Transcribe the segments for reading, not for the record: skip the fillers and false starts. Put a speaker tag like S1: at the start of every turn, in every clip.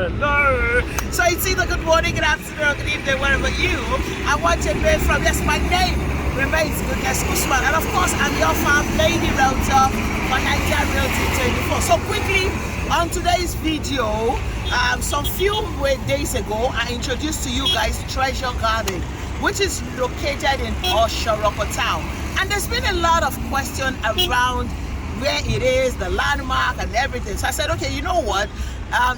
S1: Hello. So it's either good morning, good afternoon, or good evening, wherever you are watching me from. Yes, my name remains Goodness Usman. And of course, I'm your farm lady realtor for Nigeria Realty 24. So quickly, on today's video, some few days ago, I introduced to you guys Treasure Garden, which is located in Oshoroko town. And there's been a lot of question around where it is, the landmark and everything. So I said, okay, you know what?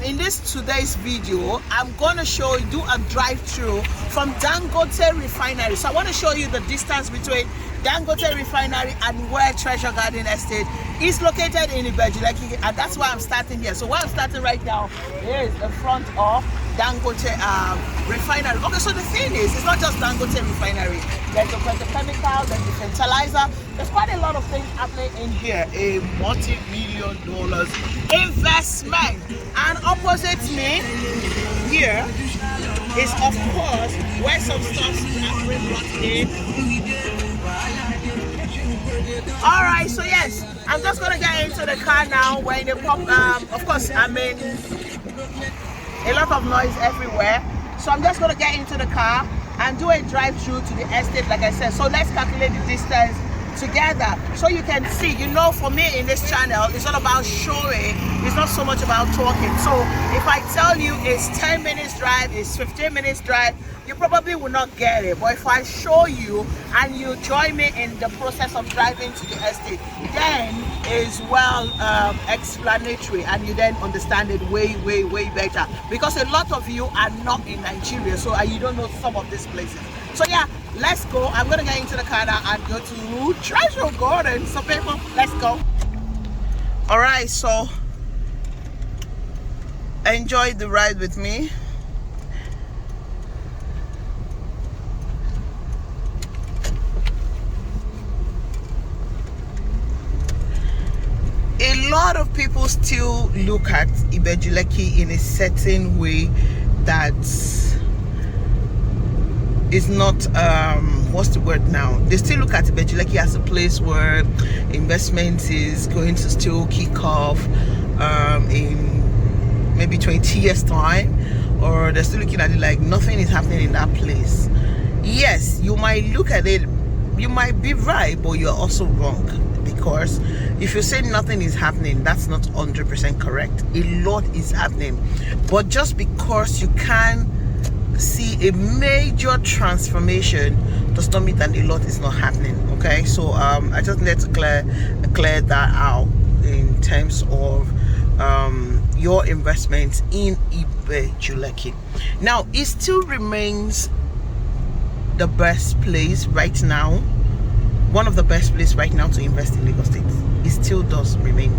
S1: In today's video, I'm going to show you, do a drive-through from Dangote Refinery. So I want to show you the distance between Dangote Refinery and where Treasure Garden Estate is located in Ibeju, Lekki, and that's why I'm starting here. So where I'm starting right now is the front of Dangote Refinery. Okay, so the thing is, it's not just Dangote Refinery. There's the petrochemical, there's the fertilizer. There's quite a lot of things happening in here. A multi-million dollars investment. And opposite me here is, of course, where some stuff has been brought in. All right, so yes, I'm just gonna get into the car now. We're in the pop. Of course, I mean, a lot of noise everywhere. So I'm just gonna get into the car and do a drive-through to the estate, like I said. So let's calculate the distance together so you can see. You know, for me in this channel, it's all about showing. It's not so much about talking. So if I tell you it's 10 minutes drive, it's 15 minutes drive, you probably will not get it. But if I show you and you join me in the process of driving to the estate, then is well explanatory, and you then understand it way better, because a lot of you are not in Nigeria, so you don't know some of these places. So yeah, let's go. I'm gonna get into the car now and go to Treasure Garden. So people, let's go. All right, so enjoy the ride with me. A lot of people still look at Ibeju Lekki in a certain way that is not, what's the word now? They still look at Ibeju Lekki as a place where investment is going to still kick off in maybe 20 years time, or they're still looking at it like nothing is happening in that place. Yes, you might look at it, you might be right, but you're also wrong. Because if you say nothing is happening, that's not 100% correct. A lot is happening. But just because you can see a major transformation does not mean that a lot is not happening. Okay, so I just need to clear that out in terms of your investment in Ibeju Lekki. Now, it still remains the best place right now. One of the best places right now to invest in Lagos State. It still does remain,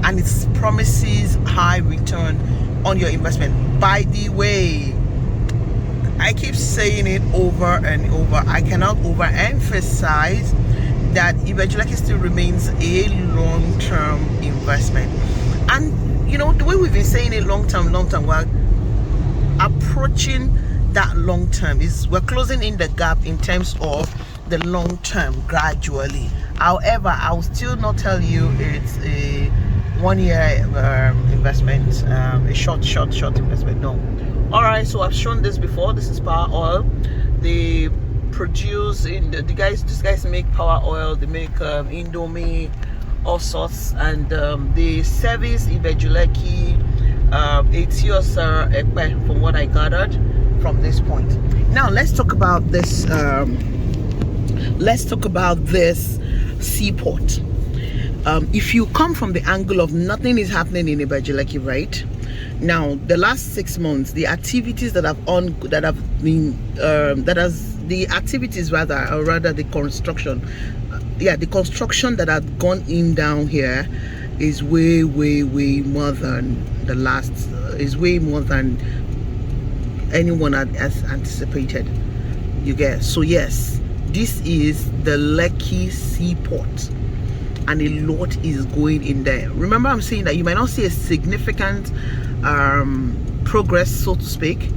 S1: and it promises high return on your investment. By the way, I keep saying it over and over. I cannot overemphasize that Ibeju Lekki still remains a long-term investment. And you know, the way we've been saying it, long-term, we're approaching that long-term. We're closing in the gap in terms of the long term gradually. However, I'll still not tell you it's a 1 year investment, a short investment. No. All right, so I've shown this before. This is power oil. They produce in these guys make power oil. They make Indomie, all sorts, and they service Ibeju Lekki, it's yours, from what I gathered from this point. Now let's talk about this. Let's talk about this seaport. If you come from the angle of nothing is happening in Ibeju Lekki, right now, the last 6 months, the activities the construction, the construction that had gone in down here is way more than the last. Is way more than anyone has anticipated. You get, so yes. This is the Lekki seaport, and a lot is going in there. Remember, I'm saying that you might not see a significant progress, so to speak,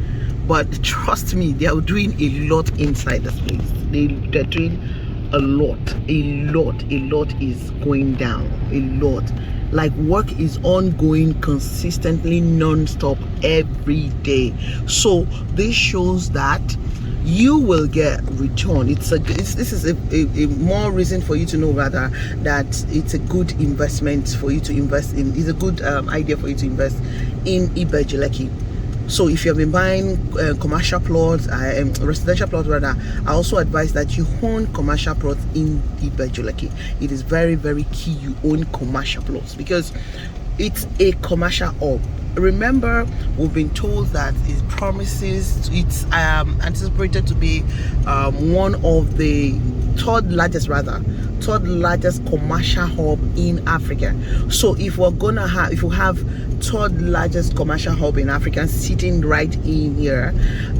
S1: but trust me, they are doing a lot inside this place. They're doing a lot is going down. A lot. Like, work is ongoing consistently, non-stop, every day. So this shows that you will get return. This is a more reason for you to know, rather, that it's a good investment for you to invest in. It's a good idea for you to invest in Ibeju, Lekki. So if you have been buying commercial plots, residential plots rather, I also advise that you own commercial plots in Ibeju, Lekki. It is very, very key you own commercial plots, because it's a commercial hub. Remember, we've been told that it's anticipated to be one of the third largest commercial hub in Africa. So if we have third largest commercial hub in Africa sitting right in here,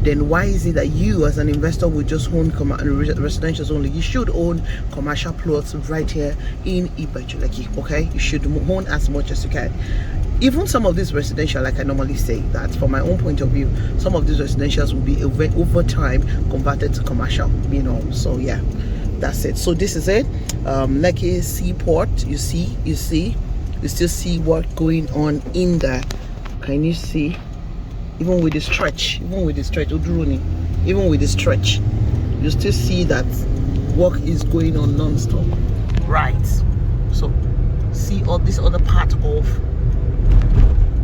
S1: then why is it that you as an investor would just own residentials only? You should own commercial plots right here in Ibeju, Lekki. Okay, you should own as much as you can. Even some of these residential, like I normally say, that from my own point of view, some of these residentials will be over time converted to commercial, you know. So yeah, that's it. So this is it. Lekki Seaport. You still see what going on in there. Can you see? Even with the stretch, Udruni, even with the stretch, you still see that work is going on non-stop. Right. So see all this other part of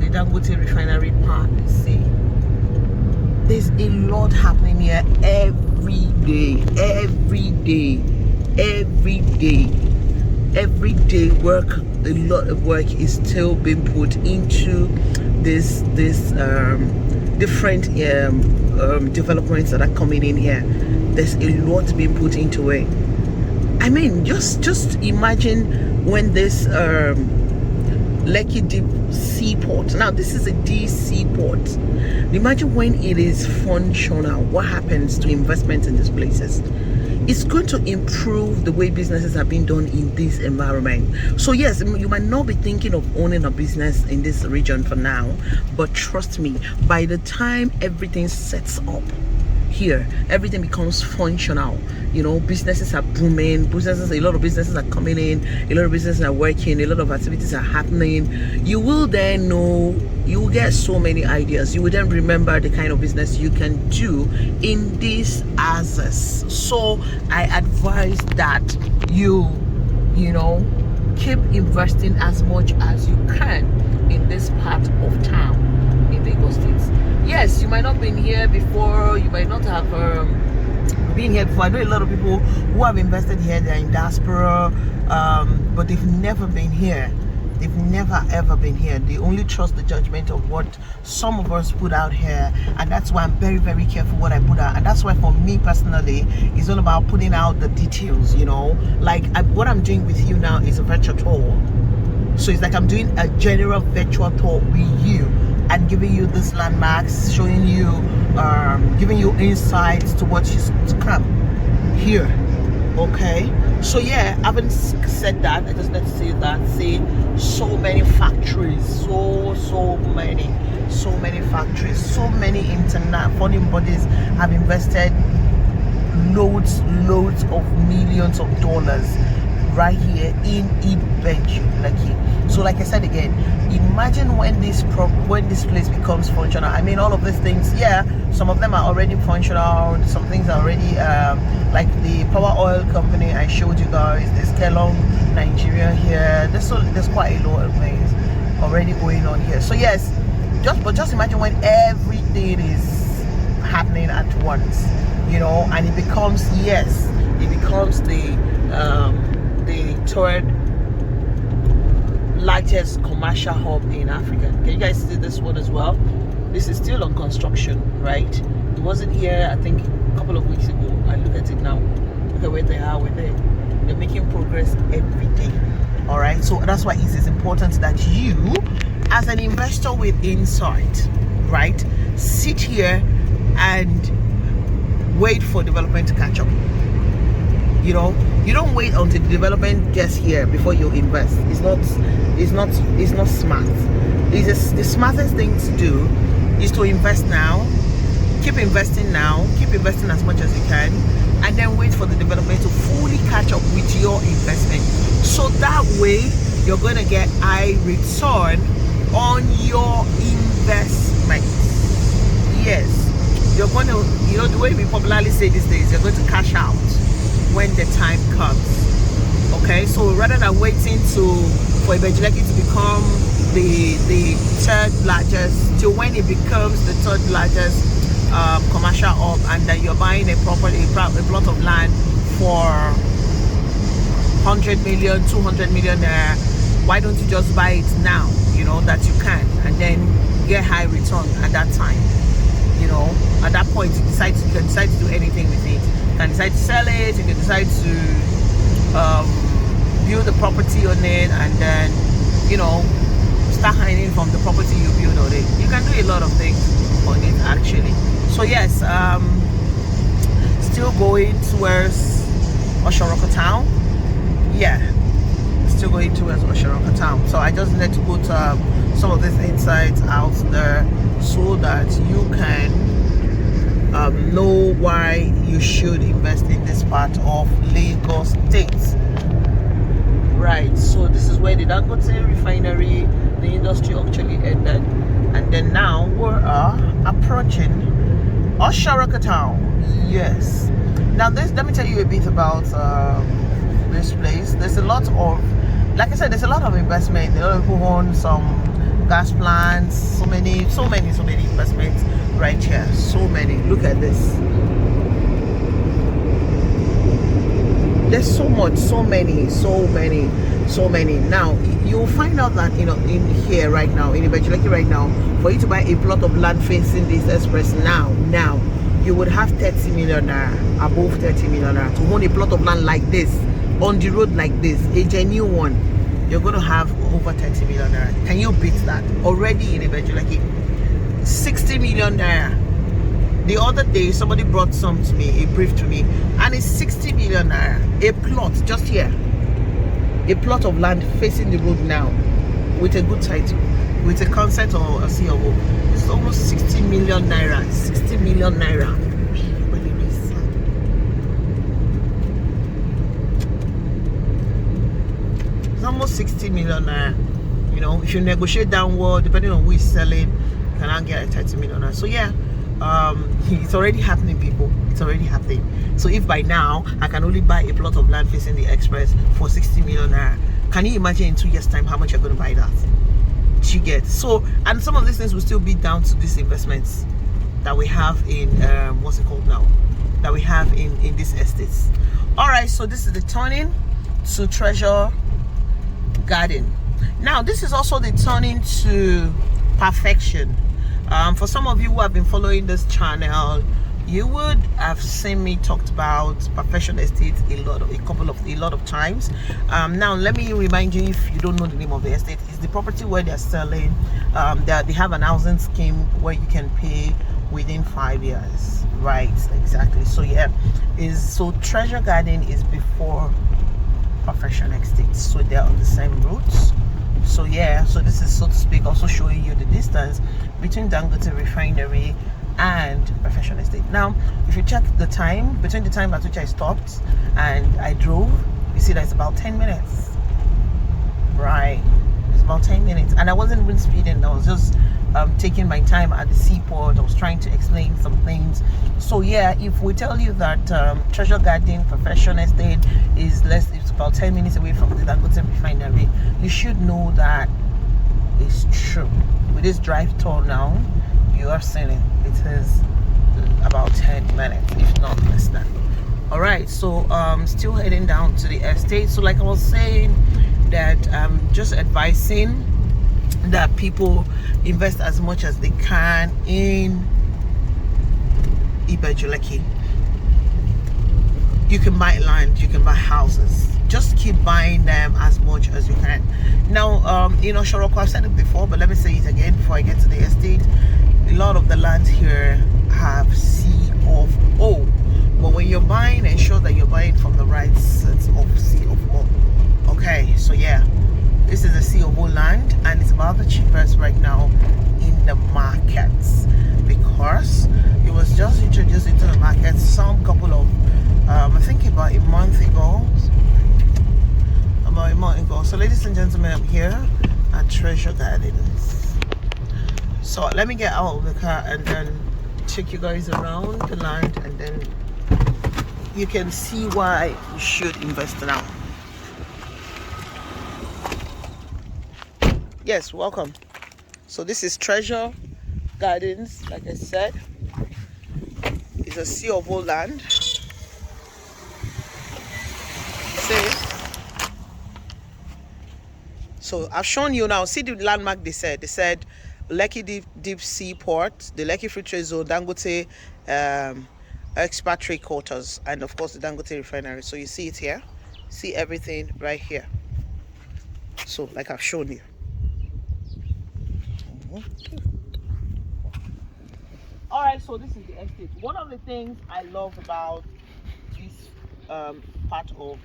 S1: the Dangote Refinery part. See, there's a lot happening here every day. Work, a lot of work is still being put into this different developments that are coming in here. There's a lot being put into it. I mean, just imagine when this Lekki Deep Seaport, now this is a deep seaport, imagine when it is functional, what happens to investment in these places. It's going to improve the way businesses are being done in this environment. So yes, you might not be thinking of owning a business in this region for now, but trust me, by the time everything sets up here, everything becomes functional. You know, businesses are booming, a lot of businesses are coming in, a lot of businesses are working, a lot of activities are happening. You will then know, you will get so many ideas. You will then remember the kind of business you can do in these assets. So I advise that you know, keep investing as much as you can in this part of town in Lagos State. Yes, you might not have been here before, you might not have been here before. I know a lot of people who have invested here, they're in diaspora, but they've never been here. They've never ever been here. They only trust the judgment of what some of us put out here, and that's why I'm very, very careful what I put out. And that's why for me personally, it's all about putting out the details, you know. Like what I'm doing with you now is a virtual tour. So it's like I'm doing a general virtual tour with you and giving you these landmarks, showing you, giving you insights to what is to come here. Okay, so yeah, having said that, I just need to say that, see, so many factories, so many factories, so many funding bodies have invested loads of millions of dollars right here in Ibeju, Lekki. So like I said again, imagine when this place becomes functional. I mean, all of these things, yeah, some of them are already functional, some things are already like the power oil company I showed you guys, there's Kelong Nigeria here, there's quite a lot of things already going on here. So yes, just imagine when everything is happening at once, you know, and it becomes the third largest commercial hub in Africa. Can you guys see this one as well? This is still on construction, right? It wasn't here, I think, a couple of weeks ago. I look at it now. Look at where they are. They're making progress every day. All right, so that's why it is important that you, as an investor with insight, right, sit here and wait for development to catch up. You know, you don't wait until the development gets here before you invest. It's not smart. The smartest thing to do is to invest now, keep investing now, keep investing as much as you can, and then wait for the development to fully catch up with your investment. So that way you're going to get high return on your investment. Yes, you're going to, you know, the way we popularly say these days, you're going to cash out when the time comes. Okay, so rather than waiting for Ibeju Lekki to become the third largest, till when it becomes the third largest commercial hub, and then you're buying a property, a plot of land for 100 million, 200 million there, why don't you just buy it now, you know, that you can, and then get high return at that time. You know, at that point you can decide to do anything with it. You can decide to sell it, you can decide to build a property on it, and then, you know, start earning from the property you build on it. You can do a lot of things on it actually. So yes, still going towards Oshoroka town. Yeah, still going towards Oshoroka town. So I just need to put some of these insights out there so that you can know why you should invest in this part of Lagos State. Right, so this is where the Dangote Refinery, the industry actually ended, and then now we are approaching Oshoroka town. Yes. Now let me tell you a bit about this place. There's a lot of, like I said, there's a lot of investment. A lot of people own some gas plants, so many investments right here. So many. Look at this. There's so much, so many. Now you'll find out that, you know, in here right now, in Ibeju Lekki right now, for you to buy a plot of land facing this express now, you would have 30 million naira, above 30 million naira, to own a plot of land like this, on the road like this, a genuine one. You're going to have over 30 million naira. Can you beat that? Already in Ibeju Lekki, 60 million naira. The other day, somebody brought some to me, a brief to me, and it's 60 million naira. A plot, just here. A plot of land facing the road now, with a good title, with a consent or a COO. It's almost 60 million naira. 60 million naira. It's almost 60 million naira. You know, if you negotiate downward, depending on who is selling, you can now get a 30 million naira. So yeah. It's already happening, people. It's already happening. So if by now I can only buy a plot of land facing the express for 60 million naira, can you imagine in 2 years time how much you're going to buy that? You get. So, and some of these things will still be down to these investments that we have in what's it called now, that we have in these estates. All right, so this is the turning to Treasure Garden. Now this is also the turning to Perfection. For some of you who have been following this channel, you would have seen me talked about Perfection Estate a lot of times. Now let me remind you, if you don't know the name of the estate, it's the property where they're selling. They have an housing scheme where you can pay within 5 years. Right, exactly. So yeah, so Treasure Garden is before Perfection Estate, so they're on the same routes. So yeah, so this is, so to speak, also showing you the distance between Dangote Refinery and Perfection Estate. Now if you check the time, between the time at which I stopped and I drove, you see that it's about 10 minutes. Right, it's about 10 minutes, and I wasn't even speeding. I was just taking my time at the seaport. I was trying to explain some things. So yeah, if we tell you that Treasure Garden Perfection Estate is it's about 10 minutes away from the Dangote Refinery, you should know that it's true. With this drive tour now, you have seen it. It is about 10 minutes, if not less than. All right, so still heading down to the estate. So like I was saying, that just advising that people invest as much as they can in Ibeju Lekki. You can buy land, you can buy houses. Just keep buying them as much as you can. Now, in Oshoroka, I've said it before, but let me say it again before I get to the estate. A lot of the land here have C of O. But when you're buying, ensure that you're buying from the right set of C of O. Okay, so yeah, this is a C of O land, and it's about the cheapest right now in the markets, because it was just some couple of I think about a month ago. So ladies and gentlemen, I'm here at Treasure Gardens. So let me get out of the car and then take you guys around the land, and then you can see why you should invest now. Yes, welcome. So this is Treasure Gardens. Like I said, it's a sea of old land. So I've shown you now. See the landmark they said. They said Lekki Deep Sea Port, the Lekki Free Trade Zone, Dangote expatriate quarters, and of course the Dangote Refinery. So you see it here. See everything right here. So like I've shown you. Alright, so this is the estate. One of the things I love about this part of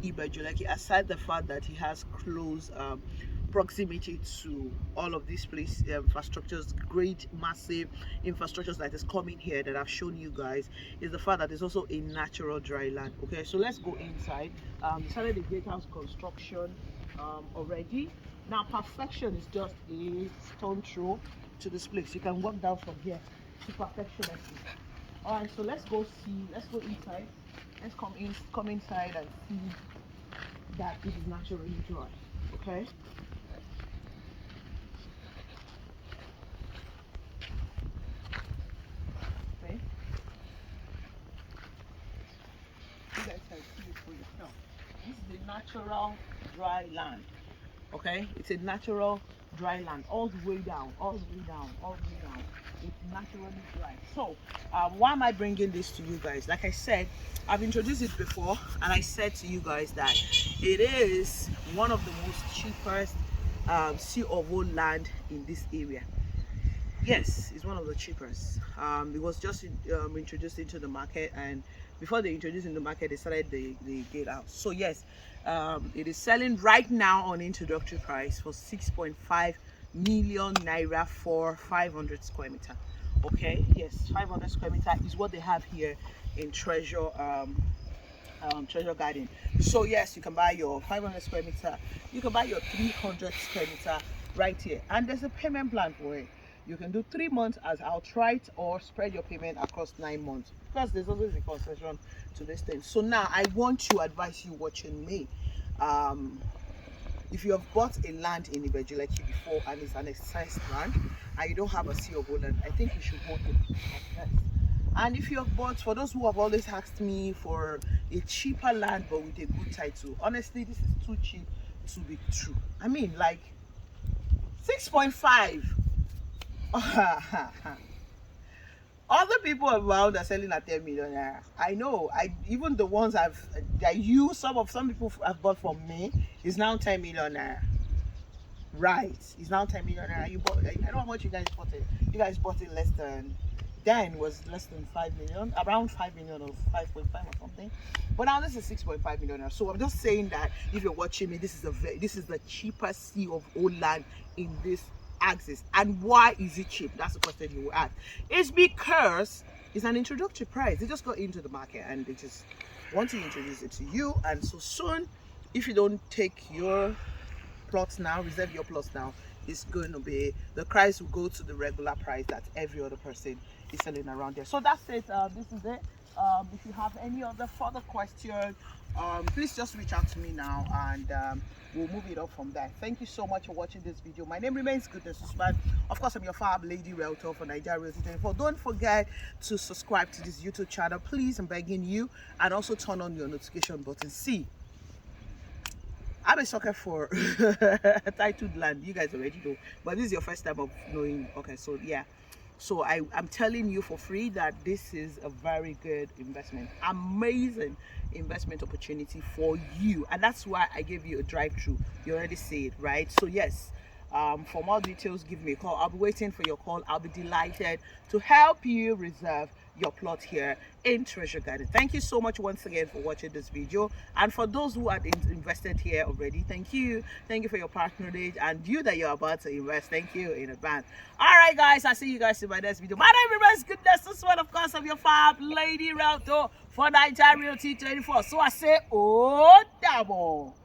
S1: Ibeju, like aside the fact that he has close proximity to all of these place infrastructures, great massive infrastructures that is coming here that I've shown you guys, is the fact that there's also a natural dry land. Okay, so let's go inside. Started the gatehouse construction already. Now perfection is just a stone throw to this place. You can walk down from here to perfection. All right, so let's go inside. Let's come inside and see that it is naturally dry. Okay. Okay. You guys can see it for yourself. This is the natural dry land. Okay, it's a natural dry land all the way down. It's naturally dry. So why am I bringing this to you guys? Like I said, I've introduced it before, and I said to you guys that it is one of the most cheapest sea of old land in this area. Yes, it's one of the cheapest. It was just introduced into the market, and before they introduced in the market, they started the gatehouse. So yes, it is selling right now on introductory price for 6.5 million naira for 500 square meter. Okay, yes, 500 square meter is what they have here in Treasure Garden. So yes, you can buy your 500 square meter, you can buy your 300 square meter right here, and there's a payment plan for it. You can do 3 months as outright or spread your payment across 9 months, because there's always a concession to this thing. So now I want to advise you watching me, if you have bought a land in Ibeju Lekki before and it's an exercise land and you don't have a sea of land, I think you should hold it. And if you have bought, for those who have always asked me for a cheaper land but with a good title, honestly this is too cheap to be true. I mean, like 6.5. Other people around are selling at 10 million naira. I know. Even the ones some people have bought from me is now 10 million naira. Right, it's now 10 million naira. You bought. I don't know how much you guys bought it. You guys bought it less than. Then was less than 5 million, around 5 million or 5.5 or something. But now this is 6.5 million naira. So I'm just saying that if you're watching me, this is the cheapest sea of old land in this axis. And why is it cheap? That's the question you will ask. It's because it's an introductory price. They just got into the market and they just want to introduce it to you. And so soon, if you don't take your plots now, reserve your plots now, it's going to be, the price will go to the regular price that every other person is selling around there. So that's it. This is it. If you have any other further questions, please just reach out to me now, and we'll move it up from there. Thank you so much for watching this video. My name remains Goodness Usman. Of course, I'm your farm lady realtor for Nigeria Real Estate Info. Don't forget to subscribe to this YouTube channel, please. I'm begging you, and also turn on your notification button. See, I'm a sucker for titled land. You guys already know, but this is your first time of knowing. Okay, so yeah. So I'm telling you for free that this is a very good investment, amazing investment opportunity for you, and that's why I gave you a drive-through. You already see it, right? So yes, For more details, give me a call. I'll be waiting for your call. I'll be delighted to help you reserve your plot here in Treasure Garden. Thank you so much once again for watching this video, and for those who had invested here already, thank you for your patronage, and you that you're about to invest, thank you in advance. All right guys, I'll see you guys in my next video. My name remains Goodness. This one, of course, of your fab lady Realtor for Nigeria Realty 24. So I say, oh double.